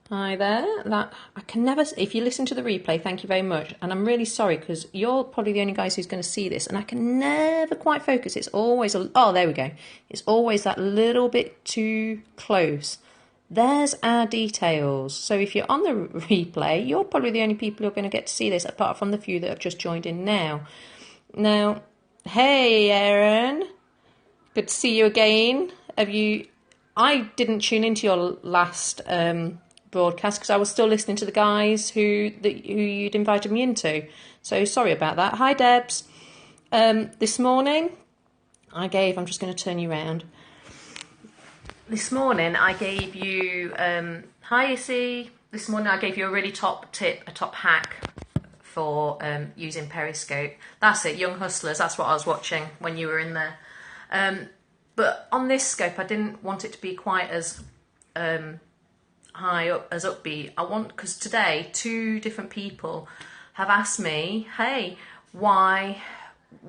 Hi there. That I can never. If you listen to the replay, thank you very much. And I'm really sorry because you're probably the only guys who's going to see this, and I can never quite focus. It's always oh, there we go. It's always that little bit too close. There's our details. So if you're on the replay, you're probably the only people who are going to get to see this, apart from the few that have just joined in now. Now, hey, Aaron. Good to see you again. Have you? I didn't tune into your last broadcast because I was still listening to the guys who you'd invited me into. So sorry about that. Hi, Debs. This morning, I'm just going to turn you around. This morning, I gave you, hi, Issy. This morning, I gave you a really top tip, a top hack for using Periscope. That's it, Young Hustlers. That's what I was watching when you were in there. But on this scope, I didn't want it to be quite as high up, as upbeat. Because today, two different people have asked me, hey, why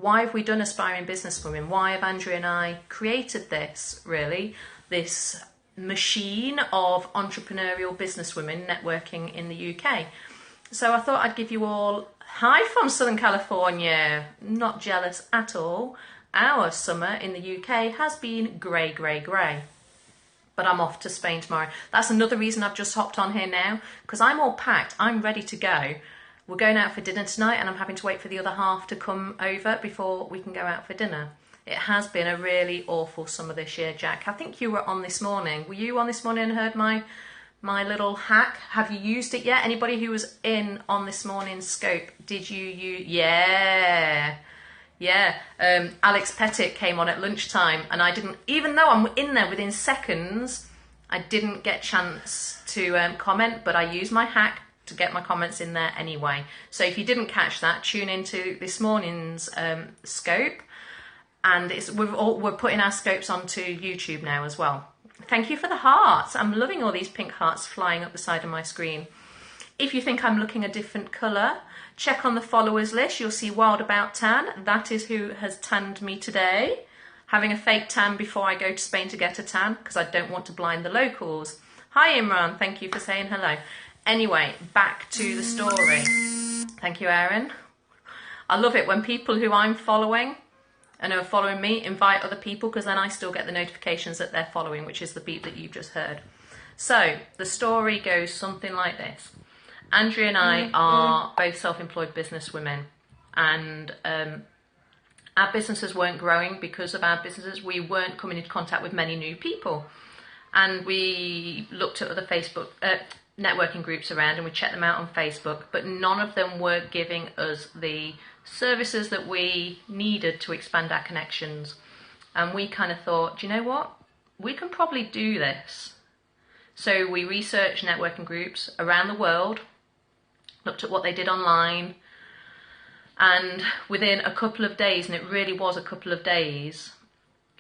have we done Aspiring Businesswomen? Why have Andrea and I created this, really? This machine of entrepreneurial businesswomen networking in the UK. So I thought I'd give you all, hi from Southern California, not jealous at all. Our summer in the UK has been grey, grey, grey. But I'm off to Spain tomorrow. That's another reason I've just hopped on here now, because I'm all packed. I'm ready to go. We're going out for dinner tonight, and I'm having to wait for the other half to come over before we can go out for dinner. It has been a really awful summer this year, Jack. I think you were on this morning. Were you on this morning and heard my little hack? Have you used it yet? Anybody who was in on this morning's scope, did you use? Yeah. Alex Pettit came on at lunchtime, and I didn't, even though I'm in there within seconds, I didn't get a chance to comment, but I used my hack to get my comments in there anyway. So if you didn't catch that, tune into this morning's scope. And we're putting our scopes onto YouTube now as well. Thank you for the hearts. I'm loving all these pink hearts flying up the side of my screen. If you think I'm looking a different colour, check on the followers list. You'll see Wild About Tan. That is who has tanned me today. Having a fake tan before I go to Spain to get a tan, because I don't want to blind the locals. Hi Imran, thank you for saying hello. Anyway, back to the story. Thank you, Aaron. I love it when people who I'm following and who are following me invite other people, because then I still get the notifications that they're following, which is the beat that you've just heard. So the story goes something like this. Andrea and I are both self-employed businesswomen, and our businesses weren't growing because of our businesses. We weren't coming into contact with many new people, and we looked at other Facebook networking groups around, and we checked them out on Facebook, but none of them were giving us the services that we needed to expand our connections. And we kind of thought, do you know what? We can probably do this. So we researched networking groups around the world, looked at what they did online, and within a couple of days, and it really was a couple of days,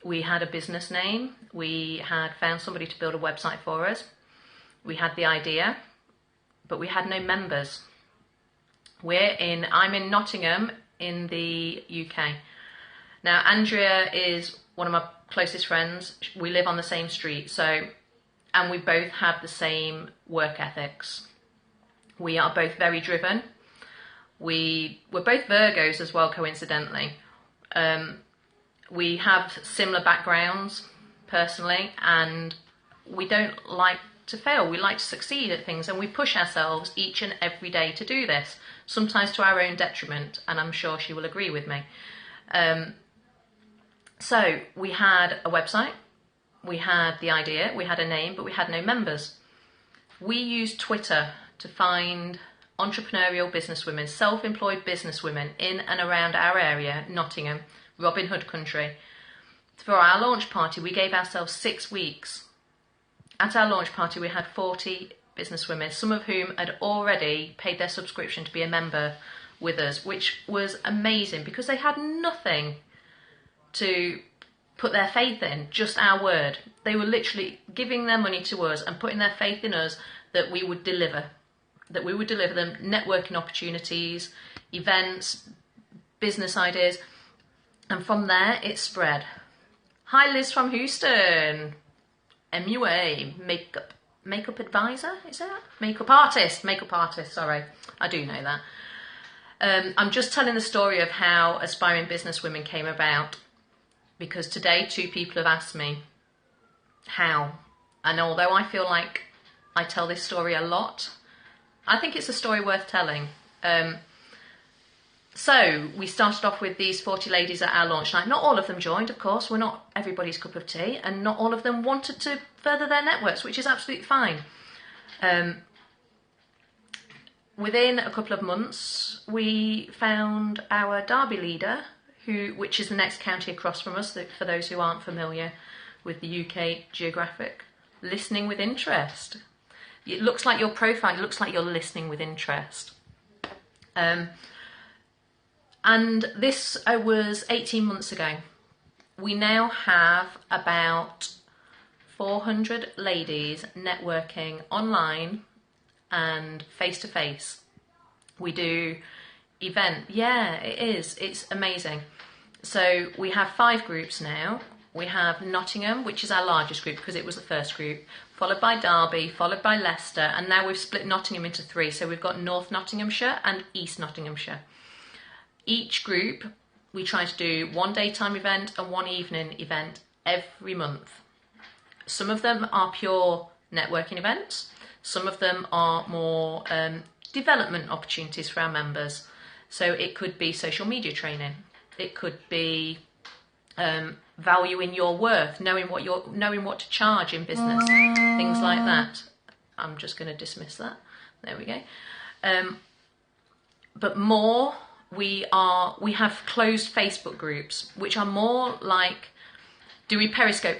we had a business name, we had found somebody to build a website for us, we had the idea, but we had no members. I'm in Nottingham in the UK. Now, Andrea is one of my closest friends. We live on the same street, and we both have the same work ethics. We are both very driven. We're both Virgos as well, coincidentally. We have similar backgrounds, personally, and we don't like to fail. We like to succeed at things, and we push ourselves each and every day to do this, sometimes to our own detriment, and I'm sure she will agree with me. So we had a website, we had the idea, we had a name, but we had no members. We used Twitter to find entrepreneurial businesswomen, self-employed businesswomen in and around our area, Nottingham, Robin Hood country. For our launch party, we gave ourselves 6 weeks. At our launch party, we had 40 businesswomen, some of whom had already paid their subscription to be a member with us, which was amazing because they had nothing to put their faith in, just our word. They were literally giving their money to us and putting their faith in us that we would deliver them networking opportunities, events, business ideas, and from there it spread. Hi Liz from Houston. MUA, makeup advisor, is that? Makeup artist, sorry. I do know that. I'm just telling the story of how Aspiring Businesswomen came about, because today 2 people have asked me how. And although I feel like I tell this story a lot, I think it's a story worth telling. So we started off with these 40 ladies at our launch night. Not all of them joined, of course. We're not everybody's cup of tea, and not all of them wanted to further their networks, which is absolutely fine. Within a couple of months, we found our Derby leader, which is the next county across from us, for those who aren't familiar with the UK geographic, listening with interest. It looks like your profile, it looks like you're listening with interest. And this was 18 months ago. We now have about 400 ladies networking online and face-to-face. We do it is. It's amazing. So we have 5 groups now. We have Nottingham, which is our largest group because it was the first group, followed by Derby, followed by Leicester, and now we've split Nottingham into 3. So we've got North Nottinghamshire and East Nottinghamshire. Each group, we try to do 1 daytime event and 1 evening event every month. Some of them are pure networking events. Some of them are more development opportunities for our members. So it could be social media training. It could be valuing your worth, knowing what to charge in business, things like that. I'm just going to dismiss that. There we go. But more, we have closed Facebook groups, which are more like, do we Periscope?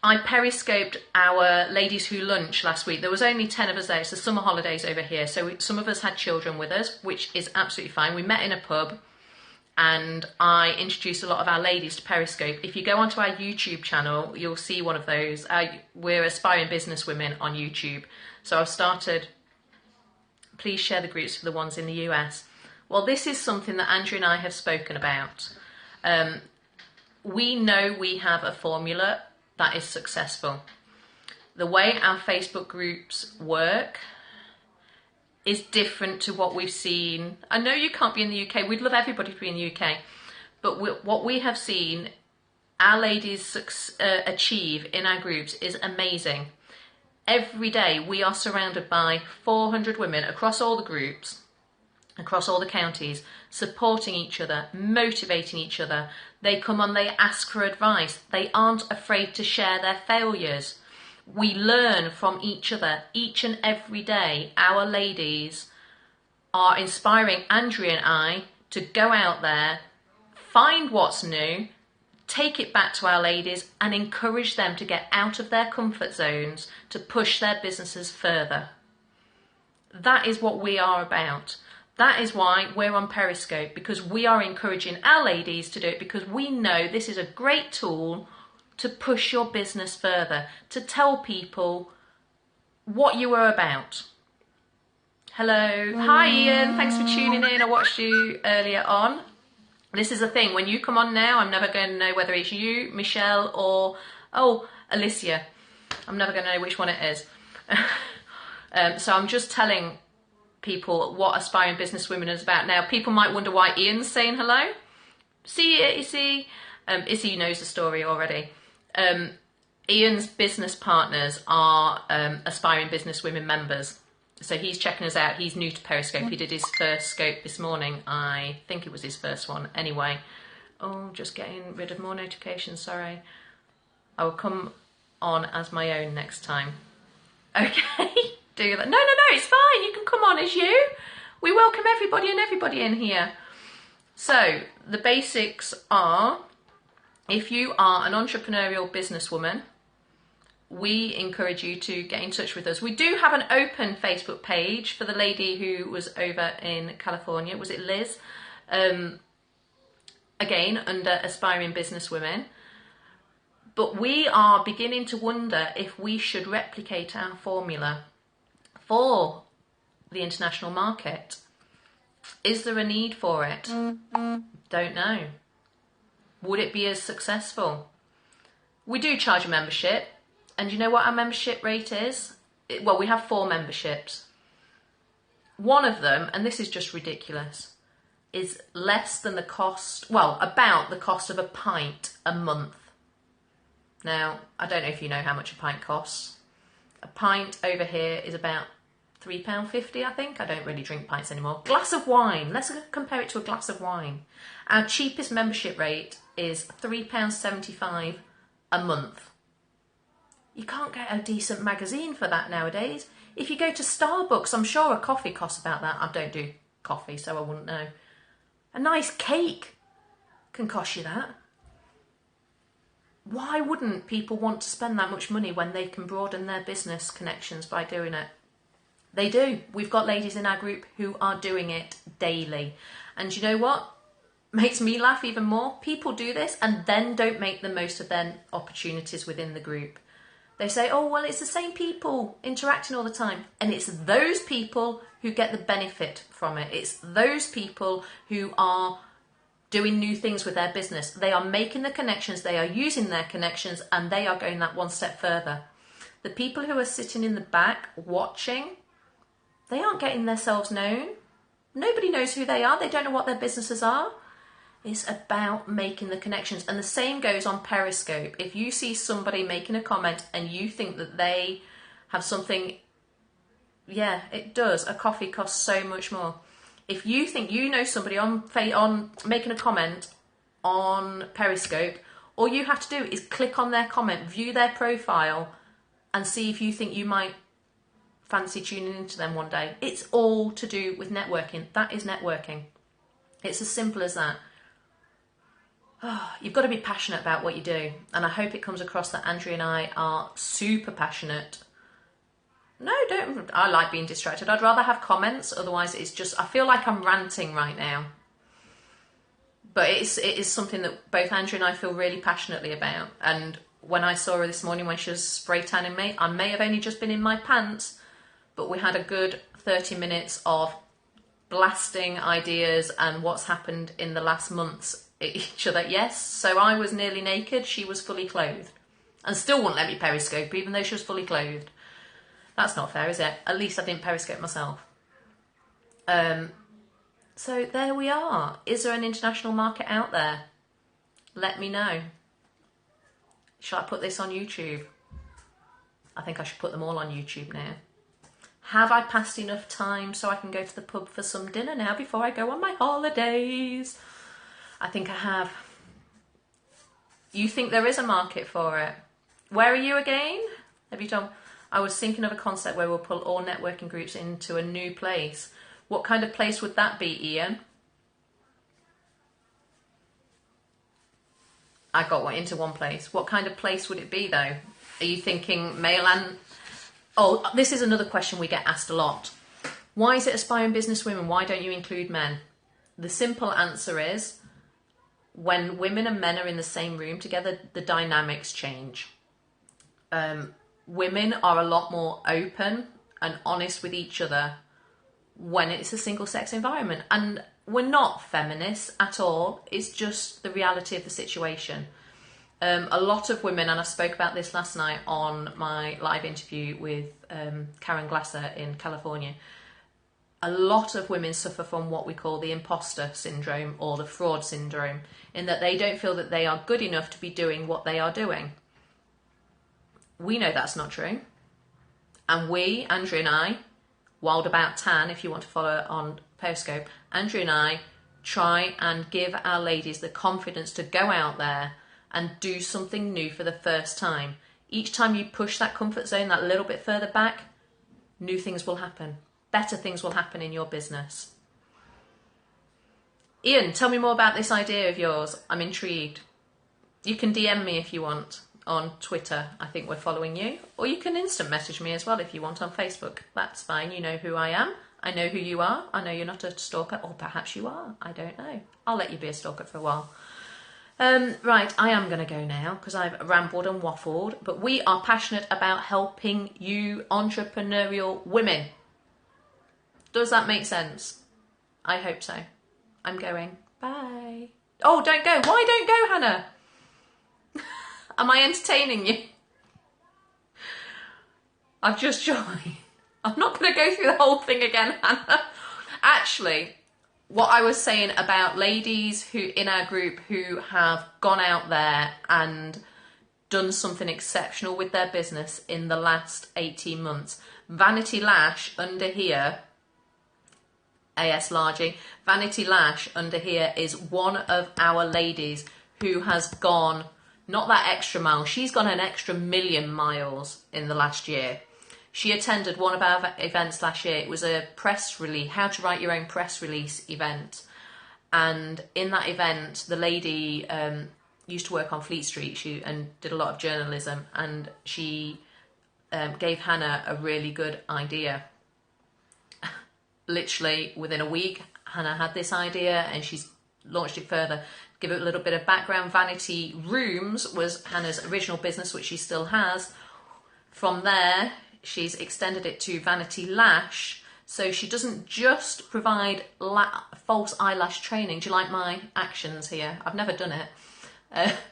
I Periscoped our ladies who lunch last week. There was only 10 of us there. It's the summer holidays over here. So some of us had children with us, which is absolutely fine. We met in a pub and I introduced a lot of our ladies to Periscope. If you go onto our YouTube channel, you'll see one of those. We're Aspiring Businesswomen on YouTube. So I've started, please share the groups for the ones in the US. Well, this is something that Andrew and I have spoken about. We know we have a formula that is successful. The way our Facebook groups work is different to what we've seen. I know you can't be in the UK. We'd love everybody to be in the UK. But what we have seen our ladies achieve in our groups is amazing. Every day we are surrounded by 400 women across all the groups, across all the counties, supporting each other, motivating each other. They come on, they ask for advice. They aren't afraid to share their failures. We learn from each other each and every day. Our ladies are inspiring Andrea and I to go out there, find what's new, take it back to our ladies and encourage them to get out of their comfort zones to push their businesses further. That is what we are about. That is why we're on Periscope, because we are encouraging our ladies to do it, because we know this is a great tool to push your business further, to tell people what you are about. Hello. Hi Ian, thanks for tuning in. I watched you earlier on. This is the thing, when you come on now, I'm never going to know whether it's you, Michelle, or, Alicia. I'm never going to know which one it is. So I'm just telling people what Aspiring Businesswomen is about. Now, people might wonder why Ian's saying hello. Issy knows the story already. Ian's business partners are Aspiring Businesswomen members. So he's checking us out. He's new to Periscope. He did his first scope this morning. I think it was his first one. Anyway. Oh, just getting rid of more notifications. Sorry. I will come on as my own next time. Okay. Do that. No, it's fine. You can come on as you. We welcome everybody and everybody in here. So the basics are, if you are an entrepreneurial businesswoman, we encourage you to get in touch with us. We do have an open Facebook page for the lady who was over in California. Was it Liz? Again, under Aspiring Businesswomen. But we are beginning to wonder if we should replicate our formula for the international market. Is there a need for it? Don't know. Would it be as successful? We do charge a membership. And you know what our membership rate is? well, we have 4 memberships. One of them, and this is just ridiculous, is less than the cost, well, about the cost of a pint a month. Now, I don't know if you know how much a pint costs. A pint over here is about £3.50, I think. I don't really drink pints anymore. Glass of wine. Let's compare it to a glass of wine. Our cheapest membership rate is £3.75 a month. You can't get a decent magazine for that nowadays. If you go to Starbucks, I'm sure a coffee costs about that. I don't do coffee, so I wouldn't know. A nice cake can cost you that. Why wouldn't people want to spend that much money when they can broaden their business connections by doing it? They do. We've got ladies in our group who are doing it daily. And you know what makes me laugh even more? People do this and then don't make the most of their opportunities within the group. They say, oh, well, it's the same people interacting all the time. And it's those people who get the benefit from it. It's those people who are doing new things with their business. They are making the connections, they are using their connections, and they are going that one step further. The people who are sitting in the back watching, they aren't getting themselves known. Nobody knows who they are. They don't know what their businesses are. It's about making the connections. And the same goes on Periscope. If you see somebody making a comment and you think that they have something, yeah, it does. A coffee costs so much more. If you think you know somebody on making a comment on Periscope, all you have to do is click on their comment, view their profile, and see if you think you might fancy tuning into them one day. It's all to do with networking. That is networking. It's as simple as that. Oh, you've got to be passionate about what you do. And I hope it comes across that Andrea and I are super passionate. No, don't. I like being distracted. I'd rather have comments. Otherwise, it's just, I feel like I'm ranting right now. But it is something that both Andrea and I feel really passionately about. And when I saw her this morning when she was spray tanning me, I may have only just been in my pants, but we had a good 30 minutes of blasting ideas and what's happened in the last months at each other. Yes, so I was nearly naked, she was fully clothed. And still wouldn't let me Periscope, even though she was fully clothed. That's not fair, is it? At least I didn't Periscope myself. So there we are. Is there an international market out there? Let me know. Shall I put this on YouTube? I think I should put them all on YouTube now. Have I passed enough time so I can go to the pub for some dinner now before I go on my holidays? I think I have. You think there is a market for it? Where are you again? Have you done? I was thinking of a concept where we'll pull all networking groups into a new place. What kind of place would that be, Ian? I got one into one place. What kind of place would it be, though? Are you thinking male and... Oh, this is another question we get asked a lot. Why is it aspiring business women? Why don't you include men? The simple answer is, when women and men are in the same room together, the dynamics change. Women are a lot more open and honest with each other when it's a single-sex environment. And we're not feminists at all. It's just the reality of the situation. A lot of women, and I spoke about this last night on my live interview with Karen Glasser in California, a lot of women suffer from what we call the imposter syndrome or the fraud syndrome, in that they don't feel that they are good enough to be doing what they are doing. We know that's not true. And we, Andrea and I, Wild About Tan, if you want to follow on Periscope, Andrea and I try and give our ladies the confidence to go out there and do something new for the first time. Each time you push that comfort zone that little bit further back, new things will happen. Better things will happen in your business. Ian, tell me more about this idea of yours. I'm intrigued. You can DM me if you want on Twitter. I think we're following you. Or you can instant message me as well if you want on Facebook. That's fine. You know who I am. I know who you are. I know you're not a stalker. Or perhaps you are. I don't know. I'll let you be a stalker for a while. Right, I am going to go now because I've rambled and waffled. But we are passionate about helping you entrepreneurial women. Does that make sense? I hope so. I'm going. Bye. Oh, don't go. Why don't go, Hannah? Am I entertaining you? I've just joined. I'm not going to go through the whole thing again, Hannah. Actually, what I was saying about ladies who in our group who have gone out there and done something exceptional with their business in the last 18 months. Vanity Lash under here, AS Largy, Vanity Lash under here is one of our ladies who has gone, not that extra mile, she's gone an extra 1,000,000 miles in the last year. She attended one of our events last year. It was a press release, how to write your own press release event. And in that event, the lady used to work on Fleet Street and did a lot of journalism. And she gave Hannah a really good idea. Literally within a week, Hannah had this idea and she's launched it further. Give it a little bit of background. Vanity Rooms was Hannah's original business, which she still has. From there, she's extended it to Vanity Lash, so she doesn't just provide false eyelash training. Do you like my actions here? I've never done it,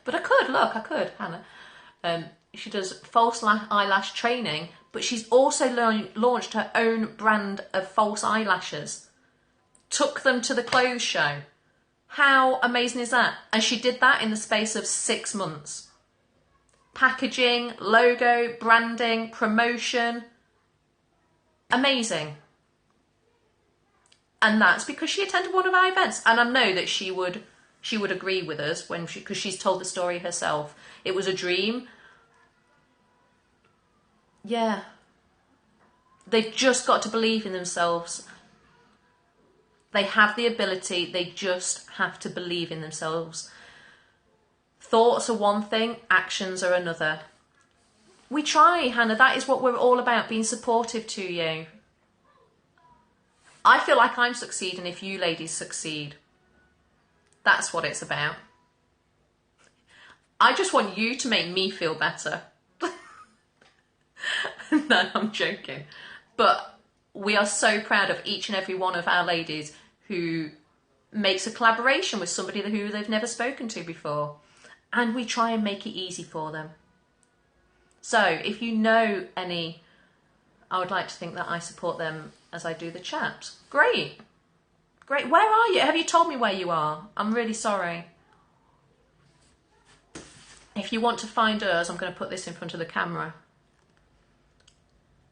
but I could, Hannah. She does false eyelash training, but she's also launched her own brand of false eyelashes. Took them to the clothes show. How amazing is that? And she did that in the space of 6 months. Packaging, logo, branding, promotion. Amazing. And that's because she attended one of our events. And I know that she would agree with us because she's told the story herself. It was a dream. Yeah. They've just got to believe in themselves. They have the ability, they just have to believe in themselves. Thoughts are one thing, actions are another. We try, Hannah, that is what we're all about, being supportive to you. I feel like I'm succeeding if you ladies succeed. That's what it's about. I just want you to make me feel better. No, I'm joking. But we are so proud of each and every one of our ladies who makes a collaboration with somebody who they've never spoken to before. And we try and make it easy for them. So if you know any, I would like to think that I support them as I do the chat. Great. Great. Where are you? Have you told me where you are? I'm really sorry. If you want to find us, I'm going to put this in front of the camera.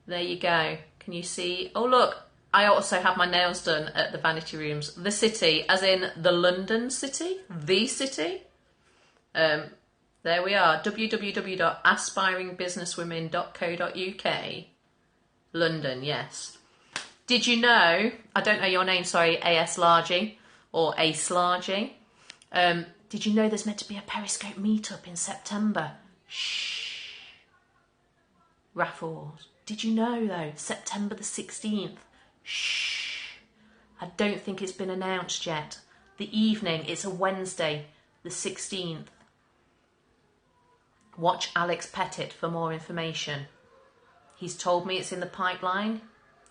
There you go. Can you see? Oh, look. I also have my nails done at the Vanity Rooms. The city, as in the London city. The city. There we are. www.aspiringbusinesswomen.co.uk. London, yes. Did you know, I don't know your name, sorry, AS Largy or Ace Largy. Did you know there's meant to be a Periscope meetup in September? Shh. Raffles. Did you know though, September the 16th? Shh. I don't think it's been announced yet. The evening, it's a Wednesday, the 16th. Watch Alex Pettit for more information. He's told me it's in the pipeline.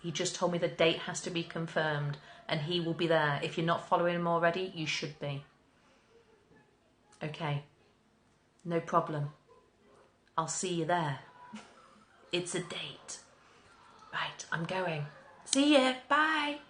He just told me the date has to be confirmed and he will be there. If you're not following him already, you should be. Okay, no problem. I'll see you there. It's a date. Right, I'm going. See ya. Bye.